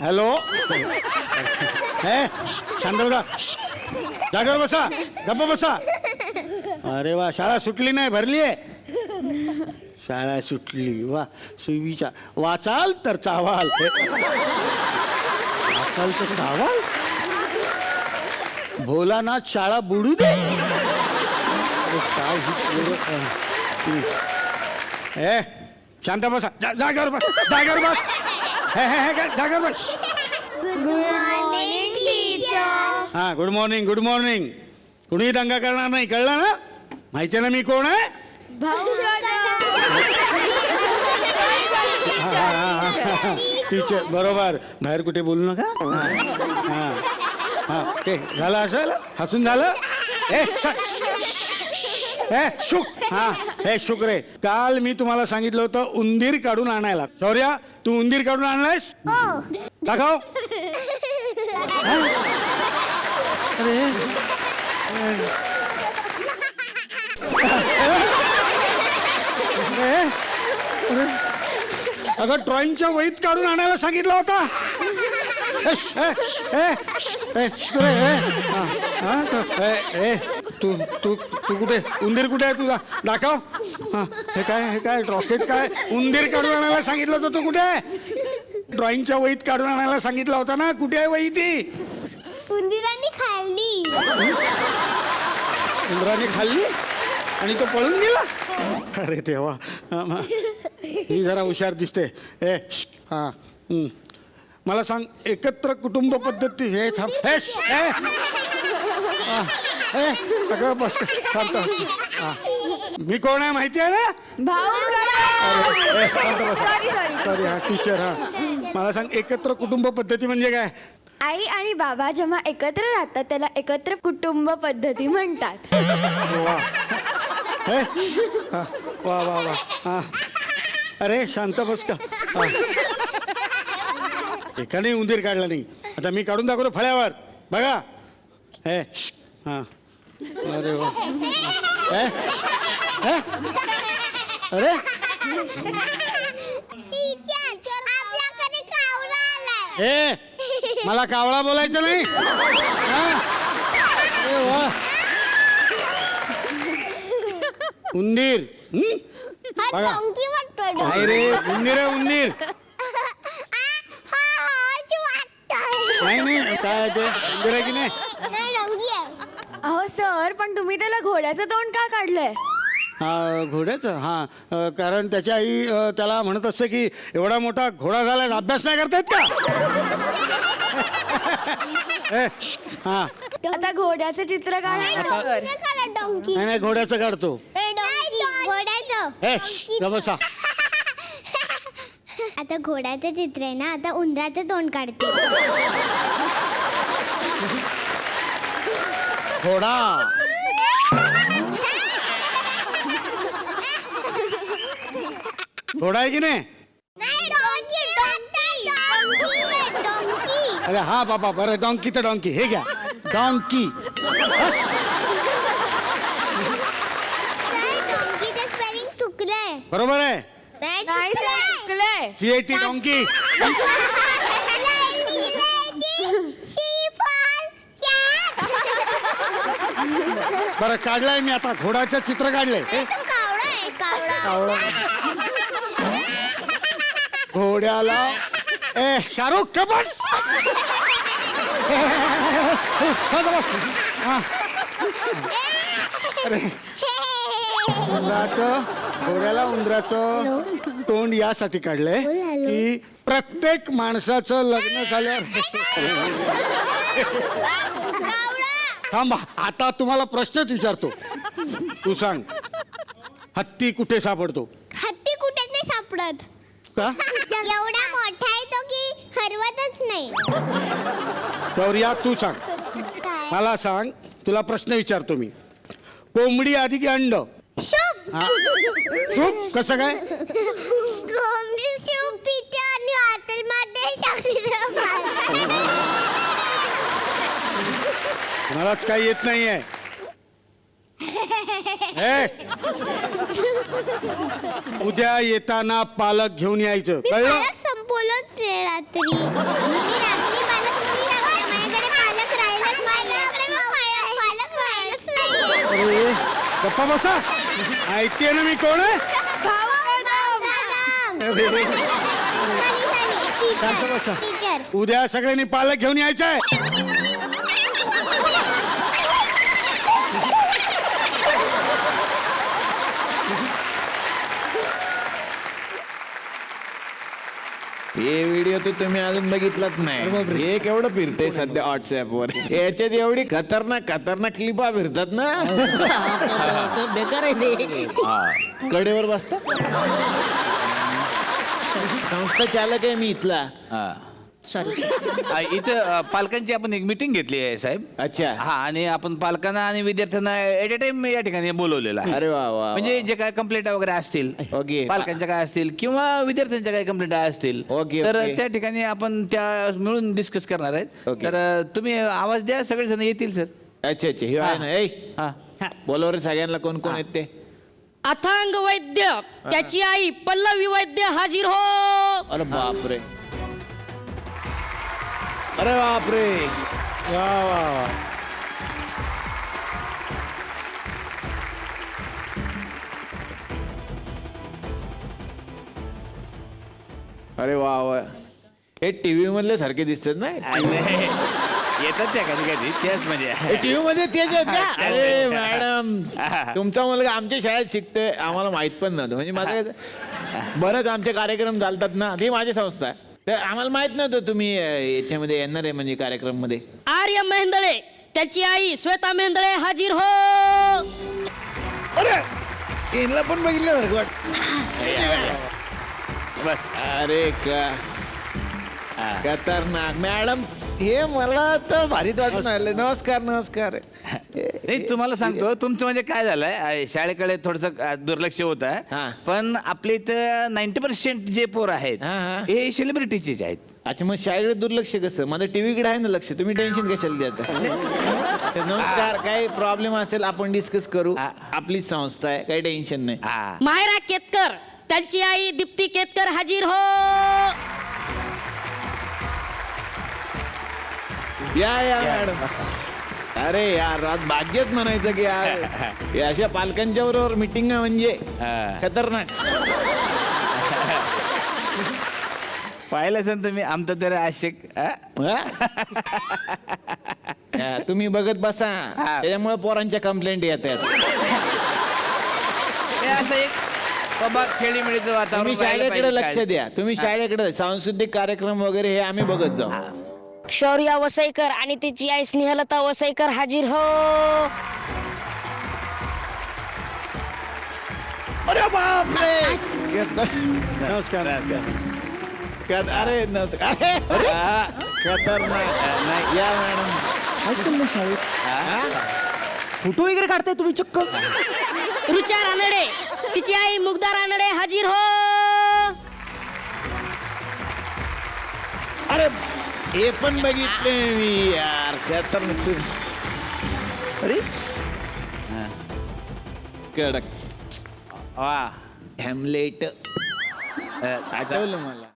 Hello. शांत बसा, जागेवर बसा, गप्प बसा. अरे वा, शाळा सुटली नाही, भरली आहे. शाळा सुटली, वा. सुईचा वाचाल तर चावाल. वाचाल तर चावाल. भोलानाथ शाळा बुडू दे. काय शांत बसा, जागेवर बस, जागेवर बस. जागेवर बस. हा, गुड मॉर्निंग, गुड मॉर्निंग. कुणीही दंगा करणार नाही, कळलं ना? माहिती आहे ना मी कोण आहे? टीचर, बरोबर. बाहेर कुठे बोलू नका. हां हां, ते झालं असेल, हसून झालं. शुक. हा, हे शुक रे. काल मी तुम्हाला सांगितलं होतं उंदीर काढून आणायला. शौर्या, तू उंदीर काढून आणलायस? दाखव. अरे अगं, ड्रॉइंगच्या वहीत काढून आणायला सांगितलं होता. तू तू तू कुठे? उंदीर कुठे आहे तुझा? दाखव. हे काय, हे काय रॉकेट काय? उंदीर काढून आणायला सांगितलं होतं, तू कुठे आहे? ड्रॉइंगच्या वहीत काढून आणायला सांगितलं होता ना, कुठे आहे वही ती? उंदीरांनी खाल्ली. उंदराने खाल्ली आणि तो पळून गेला. अरे तेव्हा ही जरा हुशार दिसते. हा, मला सांग, एकत्र कुटुंब पद्धती. हे थांब. अगं बस, शांत. मी कोण आहे माहिती आहे ना? सॉरी. हा, टीचर. हा, मला सांग, एकत्र कुटुंब पद्धती म्हणजे काय? आई आणि बाबा जेव्हा एकत्र राहतात त्याला एकत्र कुटुंब पद्धती म्हणतात. वा वा वा. हा, अरे शांत बस का. एकाने उंदीर काढला नाही. आता मी काढून दाखवतो फळ्यावर, बघा. हा, अरे वा. अरे मला कावळा बोलायचं नाही. अरे वा. उंदीर. बघा. नाही रे, उंदीर आहे, उंदीर. नाही नाही, काय ते उंदीर आहे की नाही? अहो सर, पण तुम्ही त्याला घोड्याचं तोंड का काढलंय? हा, घोड्याचं. हा, कारण त्याची आई त्याला म्हणत असते की एवढा मोठा घोडा झाला, अभ्यास नाही करतायत का? हा, आता घोड्याचं चित्र काढा. नाही नाही, घोड्याचं काढतो. बसा. आता घोड्याचं चित्र आहे ना, आता उंदराचं तोंड काढते. घोडा. घोडा आहे की नाही? अरे हा बाबा, बरं, डॉंकी तर डॉंकी. हे घ्या, डॉंकी. बरोबर आहे. CAT donkey. बरं, काढलाय मी आता. घोड्याचं चित्र काढलंय. कावळा. घोड्याला. शाहरुख का बस. अरे, घोड्याला उंदराचं तोंड यासाठी काढलंय की प्रत्येक माणसाचं लग्न झाल्यावर. थांबा, आता तुम्हाला प्रश्नच विचारतो. तू सांग, हत्ती कुठे सापडतो? हत्ती कुठे नाही सापडत. का? एवढा मोठा आहे तो की हरवतच नाही. शौर्या, तू सांग. मला सांग, तुला प्रश्न विचारतो मी. कोंबडी आधी की अंड? शुभ. शुभ कसं काय? कोंबडी शुभ पिते आणि हॉटेलमध्ये मलाच काही येत नाहीये. ए, उद्या येताना पालक घेऊन यायचं, मी कळलं? पालक संपवलंच आहे रात्री. मी रात्री पालक नाही लागले. माझ्याकडे पालक राहिलंच नाही. पालक राहिलंच नाही. अरे गप्पा बसा, ऐकते ना मी कोण आहे. शांत बसा. टीचर उद्या सगळ्यांनी पालक घेऊन यायचं आहे. हे व्हिडिओ तर तुम्ही अजून बघितलाच नाही. हे केवढं फिरतंय सध्या व्हॉट्सअपवर. याच्यात एवढी खतरनाक क्लिपा फिरतात ना. बेकार आहे ते. कडेवर बसता. संस्था चालक आहे मी इथला. सॉरी इथं पालकांची आपण एक मीटिंग घेतली आहे साहेब. अच्छा. हा, आणि आपण पालकांना आणि विद्यार्थ्यांना एट अ टाइम या ठिकाणी बोलवलेलं आहे. अरे वा वा. म्हणजे जे काय कंप्लेंट वगैरे असतील, ओके. पालकांच्या काय असतील किंवा विद्यार्थ्यांच्या काय कंप्लेंट असतील, ओके, तर ओके. त्या ठिकाणी आपण त्या मिळून डिस्कस करणार आहेत. ओके. तर तुम्ही आवाज द्या, सगळेजण येतील सर. अच्छा अच्छा. हे आहे ना. ए, हा, बोलव रे सगळ्यांना. कोण कोण आहेत ते? अथांग वैद्य, त्याची आई पल्लवी वैद्य हाजीर हो. अरे बापरे. अरे बापरे. वा वा वा. अरे वा वा. हे टीव्ही मधले सारखे दिसतात ना. आणि येतात त्या कधी कधी त्याच म्हणजे टीव्ही मध्ये तेच आहेत ना. अरे मॅडम, तुमचा मुलगा आमच्या शाळेत शिकतोय, आम्हाला माहित पण नव्हतं. म्हणजे माझं बरंच आमचे कार्यक्रम चालतात ना, ती माझी संस्था आहे. तर आम्हाला माहित नव्हतं तुम्ही याच्यामध्ये येणार आहे म्हणजे कार्यक्रम मध्ये. आर्य मेहंदळे, त्याची आई श्वेता मेहंदळे हाजीर हो. अरे यांना पण बघितलं बस. अरे का खतरनाक. मॅडम हे मला तर भारीच वाटून राहिलं. नमस्कार नमस्कार. नाही, तुम्हाला सांगतो, तुमचं म्हणजे काय झालंय, शाळेकडे थोडस दुर्लक्ष होत हा. आहे. पण आपल्या इथं 90% जे पोर आहेत हा, हा. हे सेलिब्रिटीचेच आहेत. अच्छा, मग शाळेकडे दुर्लक्ष कसं? माझं टीव्हीकडे आहे ना लक्ष. तुम्ही टेन्शन कशाला देता? नमस्कार. काही प्रॉब्लेम असेल आपण डिस्कस करू. हा. आपलीच संस्था आहे, काही टेन्शन नाही. हा. मायरा केतकर, त्यांची आई दीप्ती केतकर हाजीर हो. या मॅडम. अरे यार, आज भाग्यच म्हणायचं की यार हे अशा पालकांच्या बरोबर मिटिंग म्हणजे खतरनाक. पाहिलं असेल तुम्ही आमचं तर आशिक. हा, तुम्ही बघत बसा. त्याच्यामुळे पोरांच्या कंप्लेंट येतात. हे असं एक बाबा खेळीमेळीचं वातावरण तुम्ही व्हायला शाळेकडे पाहिजे लक्ष शाळेत. द्या. तुम्ही शाळेकडे सांस्कृतिक कार्यक्रम वगैरे हे आम्ही बघत जाऊ. शौर्या वसईकर आणि तिची आई स्नेहलता वसईकर हाजीर हो. अरे बापरे. नमस्कार. अरे नमस्कार. खतरनाक. नाही. या मॅडम. काय चाललंय शाळेत? फोटो वगैरे काढताय तुम्ही चक्क? रुचा रानडे, तिची आई मुग्धा रानडे हाजीर हो. अरे हे पण बघितले मी यार. खतरनाक. अरे कडक. वा. हॅमलेट आठवलं मला.